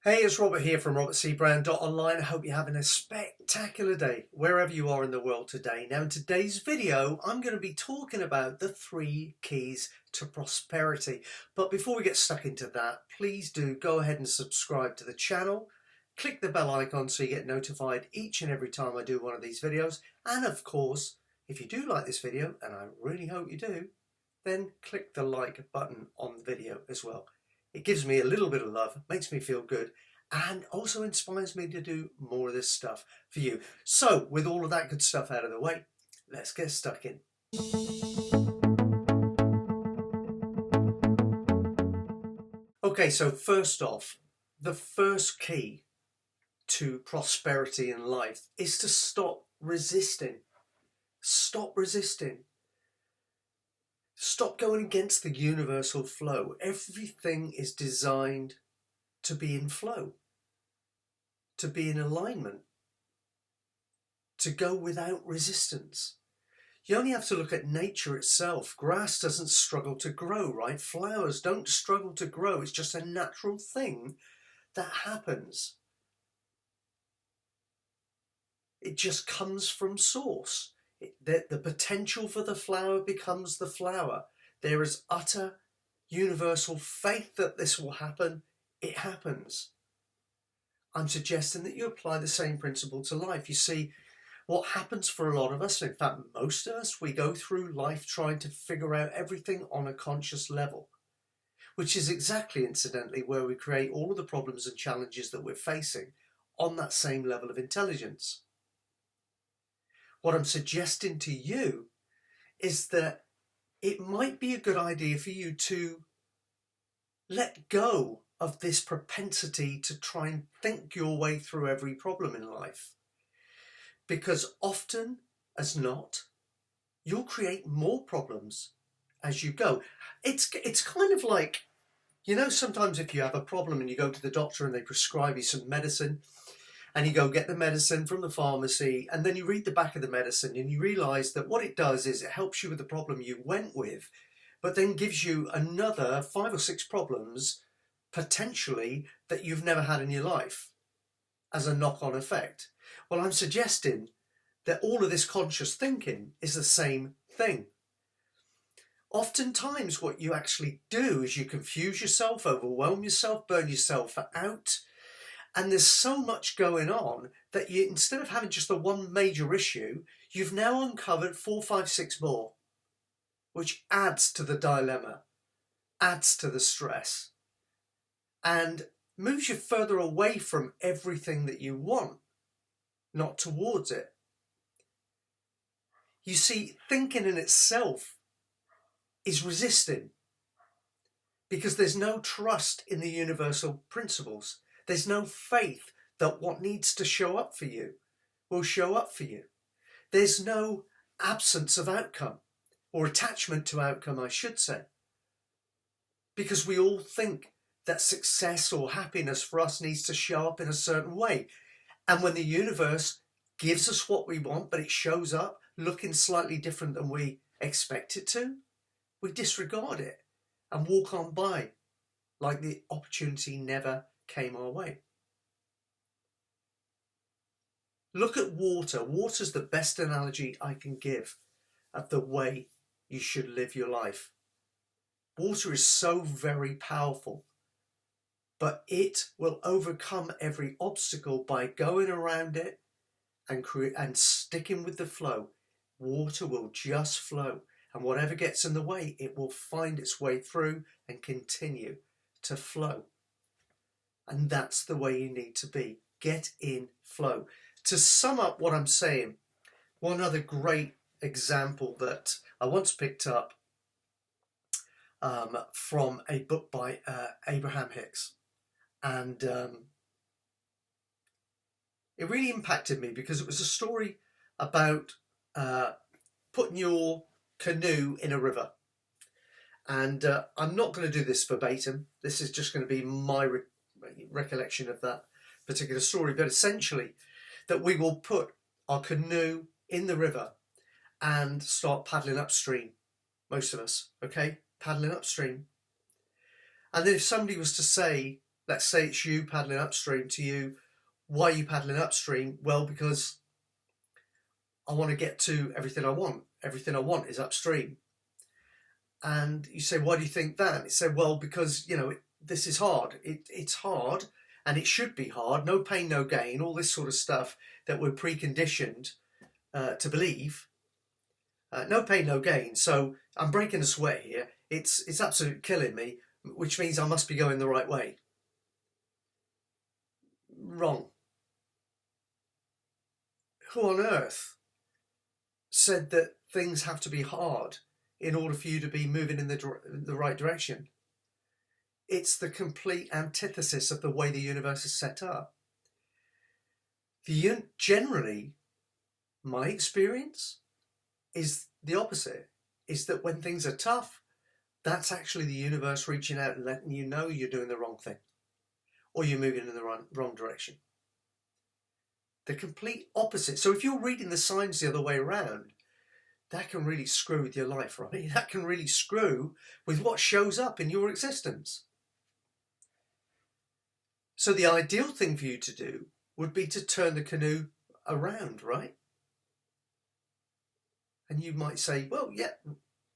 Hey, it's Robert here from robertcbrand.online. I hope you're having a spectacular day wherever you are in the world today. Now, in today's video, I'm going to be talking about the 3 keys to prosperity. But before we get stuck into that, please do go ahead and subscribe to the channel. Click the bell icon so you get notified each and every time I do one of these videos. And of course, if you do like this video, and I really hope you do, then click the like button on the video as well. It gives me a little bit of love, makes me feel good, and also inspires me to do more of this stuff for you. So, with all of that good stuff out of the way, let's get stuck in. Okay, so first off, the first key to prosperity in life is to stop resisting. Stop resisting. Stop going against the universal flow. Everything is designed to be in flow, to be in alignment, to go without resistance. You only have to look at nature itself. Grass doesn't struggle to grow, right? Flowers don't struggle to grow. It's just a natural thing that happens. It just comes from source. The potential for the flower becomes the flower. There is utter universal faith that this will happen. It happens. I'm suggesting that you apply the same principle to life. You see, what happens for a lot of us, in fact most of us, we go through life trying to figure out everything on a conscious level, which is exactly, incidentally, where we create all of the problems and challenges that we're facing on that same level of intelligence. What I'm suggesting to you is that it might be a good idea for you to let go of this propensity to try and think your way through every problem in life. Because often as not, you'll create more problems as you go. It's kind of like, you know, sometimes if you have a problem and you go to the doctor and they prescribe you some medicine, and you go get the medicine from the pharmacy, and then you read the back of the medicine and you realise that what it does is it helps you with the problem you went with, but then gives you another 5 or 6 problems potentially that you've never had in your life as a knock-on effect. Well, I'm suggesting that all of this conscious thinking is the same thing. Oftentimes what you actually do is you confuse yourself, overwhelm yourself, burn yourself out. And there's so much going on that you, instead of having just the one major issue, you've now uncovered 4, 5, 6 more, which adds to the dilemma, adds to the stress, and moves you further away from everything that you want, not towards it. You see, thinking in itself is resisting because there's no trust in the universal principles. There's no faith that what needs to show up for you will show up for you. There's no absence of outcome, or attachment to outcome, I should say. Because we all think that success or happiness for us needs to show up in a certain way. And when the universe gives us what we want, but it shows up looking slightly different than we expect it to, we disregard it and walk on by like the opportunity never came our way. Look at water. Water's the best analogy I can give of the way you should live your life. Water is so very powerful, but it will overcome every obstacle by going around it and sticking with the flow. Water will just flow, and whatever gets in the way, it will find its way through and continue to flow. And that's the way you need to be. Get in flow. To sum up what I'm saying, one other great example that I once picked up from a book by Abraham Hicks. And it really impacted me because it was a story about putting your canoe in a river. And I'm not going to do this verbatim. This is just going to be my recollection of that particular story, but essentially that we will put our canoe in the river and start paddling upstream, most of us, okay, paddling upstream. And then if somebody was to say, let's say it's you paddling upstream to you. Why are you paddling upstream? Well, because I want to get to everything I want. Everything I want is upstream. And you say, why do you think that? You say, well, because, this is hard. It's hard, and it should be hard. No pain, no gain, all this sort of stuff that we're preconditioned to believe. No pain, no gain. So I'm breaking a sweat here. It's absolutely killing me, which means I must be going the right way. Wrong. Who on earth said that things have to be hard in order for you to be moving in the right direction? It's the complete antithesis of the way the universe is set up. Generally, my experience is the opposite, is that when things are tough, that's actually the universe reaching out and letting you know you're doing the wrong thing, or you're moving in the wrong direction. The complete opposite. So if you're reading the signs the other way around, that can really screw with your life, right? That can really screw with what shows up in your existence. So the ideal thing for you to do would be to turn the canoe around, right? And you might say, well, yeah,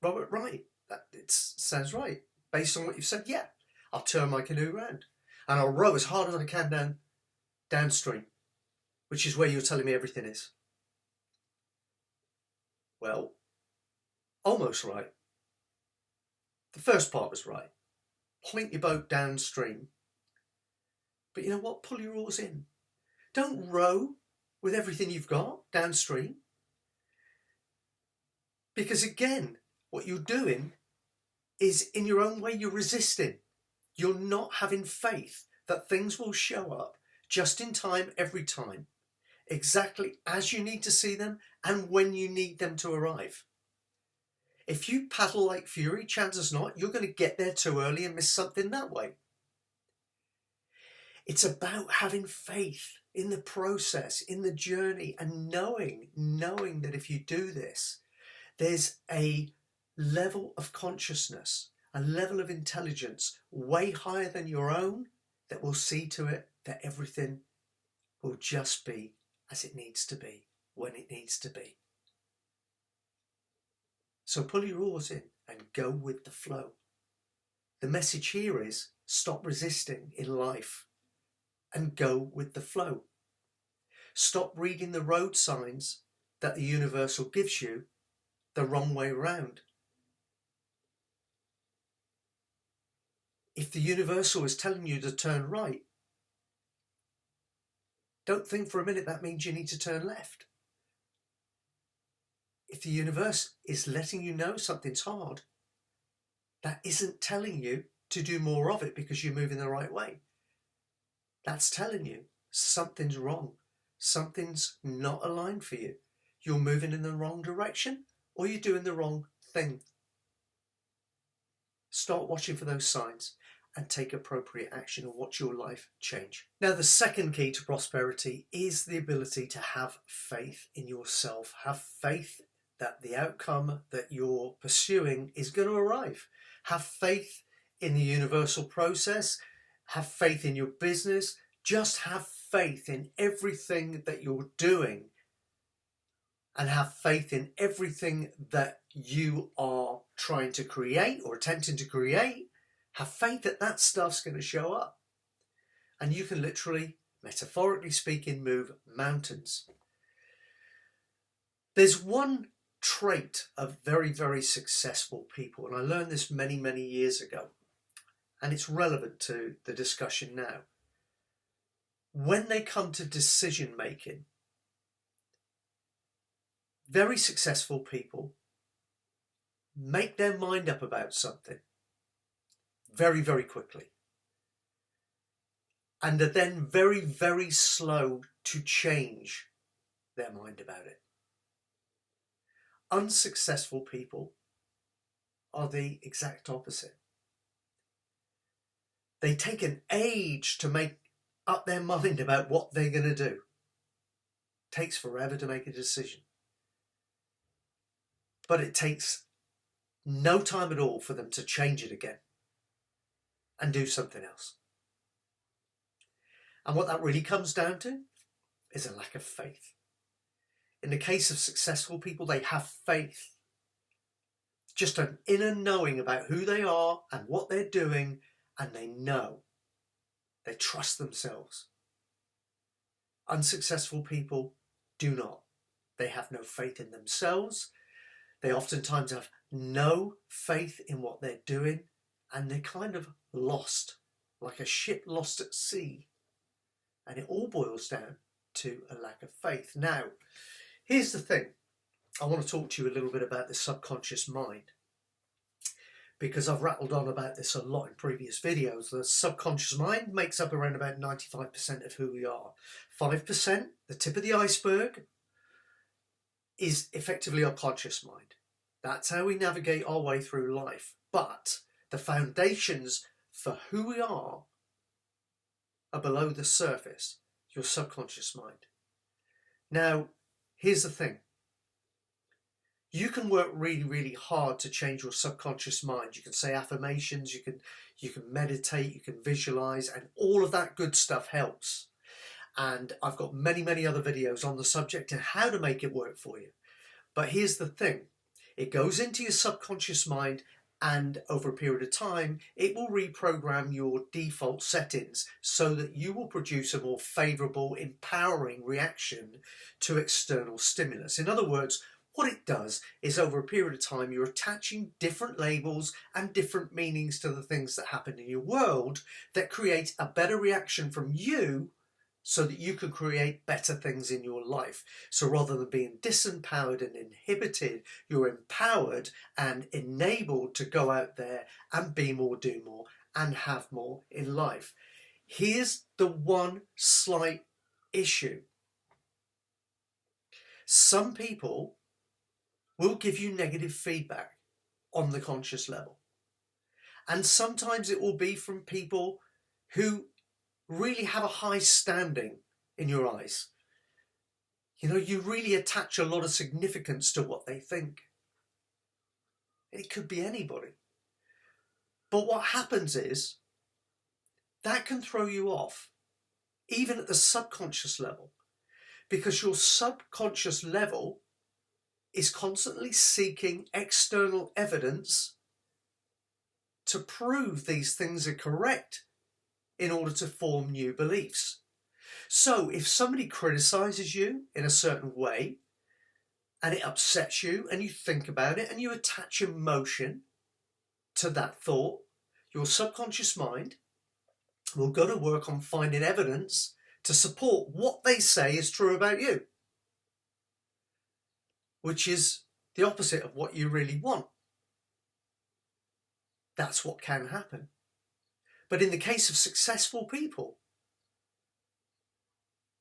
Robert, right. It sounds right. Based on what you've said, yeah, I'll turn my canoe around and I'll row as hard as I can downstream, which is where you're telling me everything is. Well, almost right. The first part was right. Point your boat downstream. But you know what? Pull your oars in. Don't row with everything you've got downstream. Because again, what you're doing is, in your own way, you're resisting. You're not having faith that things will show up just in time every time, exactly as you need to see them and when you need them to arrive. If you paddle like fury, chances not you're going to get there too early and miss something that way. It's about having faith in the process, in the journey, and knowing that if you do this, there's a level of consciousness, a level of intelligence way higher than your own that will see to it that everything will just be as it needs to be, when it needs to be. So pull your oars in and go with the flow. The message here is stop resisting in life and go with the flow. Stop reading the road signs that the universal gives you the wrong way around. If the universal is telling you to turn right, don't think for a minute that means you need to turn left. If the universe is letting you know something's hard, that isn't telling you to do more of it because you're moving the right way. That's telling you something's wrong. Something's not aligned for you. You're moving in the wrong direction, or you're doing the wrong thing. Start watching for those signs and take appropriate action and watch your life change. Now, the second key to prosperity is the ability to have faith in yourself. Have faith that the outcome that you're pursuing is going to arrive. Have faith in the universal process. Have faith in your business. Just have faith in everything that you're doing, and have faith in everything that you are trying to create or attempting to create. Have faith that that stuff's going to show up. And you can literally, metaphorically speaking, move mountains. There's one trait of very, very successful people, and I learned this many, many years ago, and it's relevant to the discussion now. When they come to decision making, very successful people make their mind up about something very, very quickly, and are then very, very slow to change their mind about it. Unsuccessful people are the exact opposite. They take an age to make up their mind about what they're going to do. It takes forever to make a decision. But it takes no time at all for them to change it again and do something else. And what that really comes down to is a lack of faith. In the case of successful people, they have faith. Just an inner knowing about who they are and what they're doing, and they know. They trust themselves. Unsuccessful people do not. They have no faith in themselves. They oftentimes have no faith in what they're doing, and they're kind of lost, like a ship lost at sea. And it all boils down to a lack of faith. Now, here's the thing. I want to talk to you a little bit about the subconscious mind, because I've rattled on about this a lot in previous videos. The subconscious mind makes up around about 95% of who we are. 5%, the tip of the iceberg, is effectively our conscious mind. That's how we navigate our way through life. But the foundations for who we are below the surface, your subconscious mind. Now, here's the thing. You can work really, really hard to change your subconscious mind. You can say affirmations, you can meditate, you can visualize, and all of that good stuff helps. And I've got many, many other videos on the subject and how to make it work for you. But here's the thing. It goes into your subconscious mind, and over a period of time, it will reprogram your default settings so that you will produce a more favorable, empowering reaction to external stimulus. In other words, what it does is over a period of time, you're attaching different labels and different meanings to the things that happen in your world that create a better reaction from you so that you can create better things in your life. So rather than being disempowered and inhibited, you're empowered and enabled to go out there and be more, do more, and have more in life. Here's the one slight issue. Some people will give you negative feedback on the conscious level. And sometimes it will be from people who really have a high standing in your eyes. You know, you really attach a lot of significance to what they think. It could be anybody. But what happens is that can throw you off, even at the subconscious level, because your subconscious level is constantly seeking external evidence to prove these things are correct in order to form new beliefs. So if somebody criticizes you in a certain way and it upsets you and you think about it and you attach emotion to that thought, your subconscious mind will go to work on finding evidence to support what they say is true about you, which is the opposite of what you really want. That's what can happen. But in the case of successful people,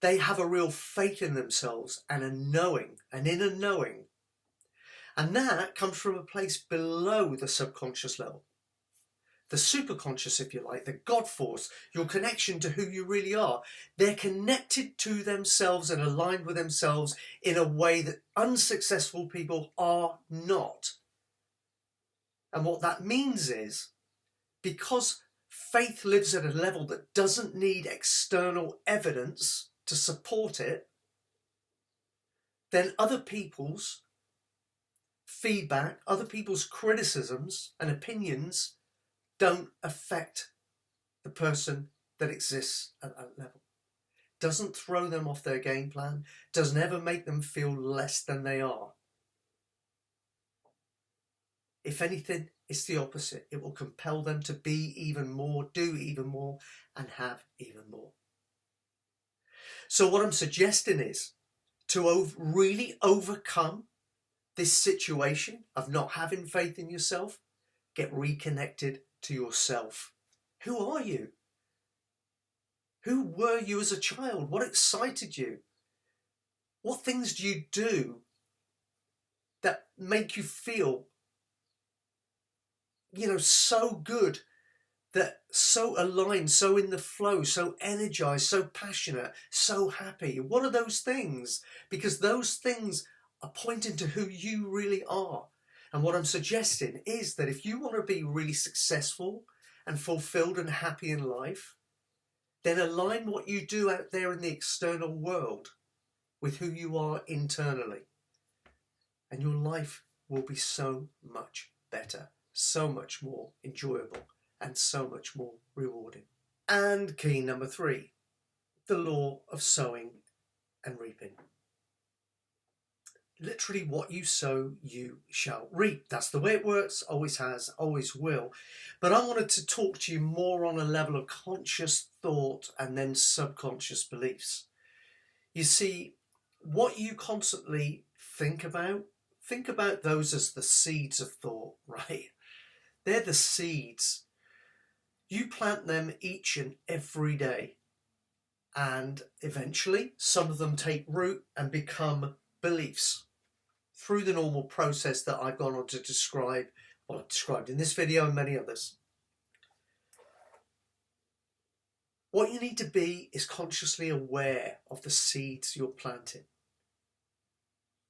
they have a real faith in themselves and a knowing, an inner knowing. And that comes from a place below the subconscious level. The superconscious, if you like, the God force, your connection to who you really are. They're connected to themselves and aligned with themselves in a way that unsuccessful people are not. And what that means is, because faith lives at a level that doesn't need external evidence to support it, then other people's feedback, other people's criticisms and opinions don't affect the person that exists at that level. Doesn't throw them off their game plan, doesn't ever make them feel less than they are. If anything, it's the opposite. It will compel them to be even more, do even more, and have even more. So what I'm suggesting is to really overcome this situation of not having faith in yourself, get reconnected to yourself. Who are you? Who were you as a child? What excited you? What things do you do that make you feel, so good, that so aligned, so in the flow, so energized, so passionate, so happy? What are those things? Because those things are pointing to who you really are. And what I'm suggesting is that if you want to be really successful and fulfilled and happy in life, then align what you do out there in the external world with who you are internally. And your life will be so much better, so much more enjoyable, and so much more rewarding. And key number 3, the law of sowing and reaping. Literally, what you sow, you shall reap. That's the way it works, always has, always will. But I wanted to talk to you more on a level of conscious thought and then subconscious beliefs. You see, what you constantly think about those as the seeds of thought, right? They're the seeds. You plant them each and every day. And eventually, some of them take root and become beliefs through the normal process that I've gone on to describe, well, I've described in this video and many others. What you need to be is consciously aware of the seeds you're planting,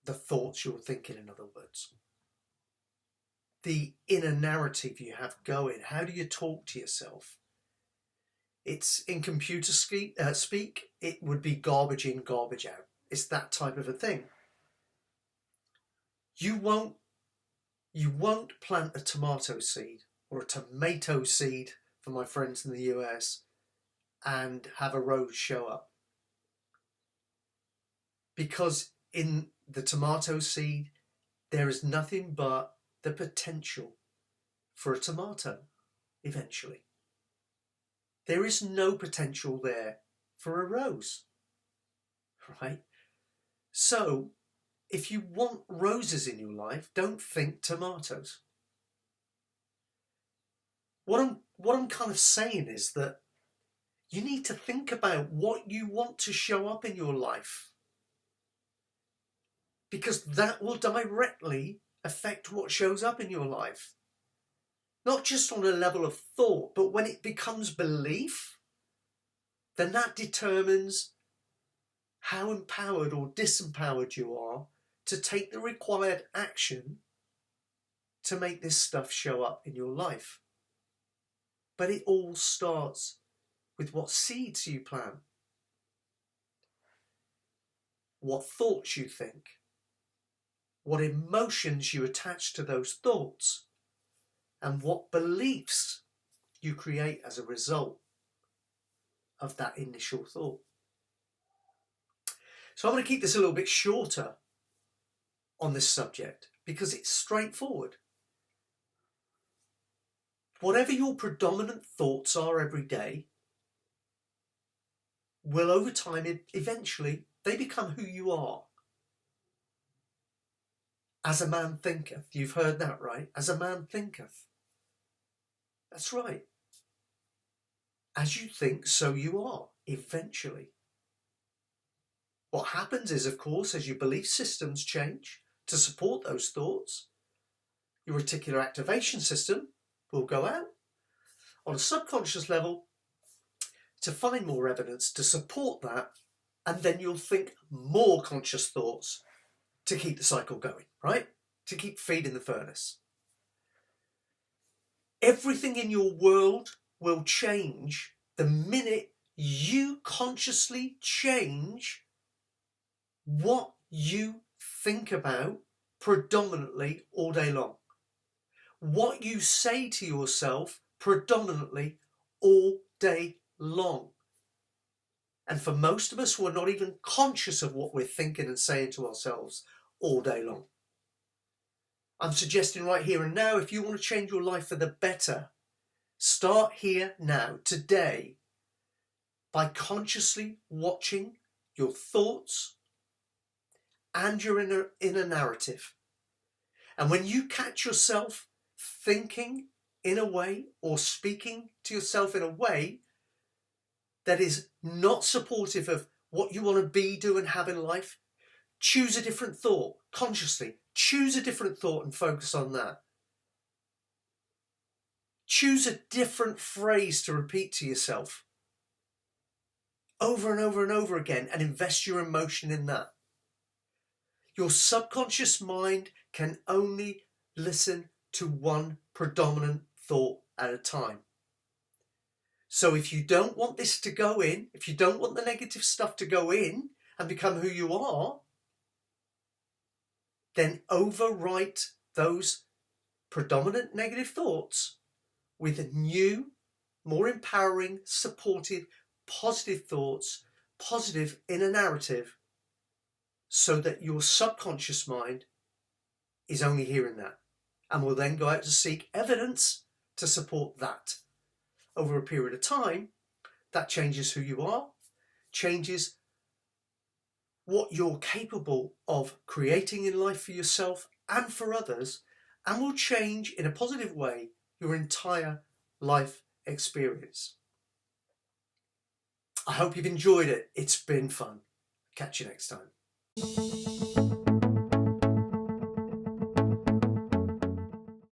the thoughts you're thinking, in other words, the inner narrative you have going. How do you talk to yourself? It's in computer speak, it would be garbage in, garbage out. It's that type of a thing. You won't plant a tomato seed or a tomato seed for my friends in the US and have a rose show up. Because in the tomato seed, there is nothing but the potential for a tomato eventually. There is no potential there for a rose, right? So, if you want roses in your life, don't think tomatoes. What I'm kind of saying is that you need to think about what you want to show up in your life, because that will directly affect what shows up in your life. Not just on a level of thought, but when it becomes belief, then that determines how empowered or disempowered you are to take the required action to make this stuff show up in your life. But it all starts with what seeds you plant, what thoughts you think, what emotions you attach to those thoughts, and what beliefs you create as a result of that initial thought. So I'm going to keep this a little bit shorter on this subject because it's straightforward. Whatever your predominant thoughts are every day will over time, eventually, they become who you are. As a man thinketh. You've heard that, right? As a man thinketh. That's right. As you think, so you are, eventually. What happens is, of course, as your belief systems change to support those thoughts, your reticular activation system will go out on a subconscious level to find more evidence to support that, and then you'll think more conscious thoughts to keep the cycle going, right? To keep feeding the furnace. Everything in your world will change the minute you consciously change what you think about predominantly all day long. What you say to yourself predominantly all day long. And for most of us, we're not even conscious of what we're thinking and saying to ourselves all day long. I'm suggesting right here and now, if you want to change your life for the better, start here now, today, by consciously watching your thoughts and your inner narrative. And when you catch yourself thinking in a way or speaking to yourself in a way that is not supportive of what you want to be, do and have in life, choose a different thought consciously. Choose a different thought and focus on that. Choose a different phrase to repeat to yourself over and over and over again, and invest your emotion in that. Your subconscious mind can only listen to one predominant thought at a time. So if you don't want this to go in, if you don't want the negative stuff to go in and become who you are, then overwrite those predominant negative thoughts with new, more empowering, supportive, positive thoughts, positive inner narrative, so that your subconscious mind is only hearing that and will then go out to seek evidence to support that. Over a period of time, that changes who you are, changes what you're capable of creating in life for yourself and for others, and will change in a positive way your entire life experience. I hope you've enjoyed it. It's been fun. Catch you next time.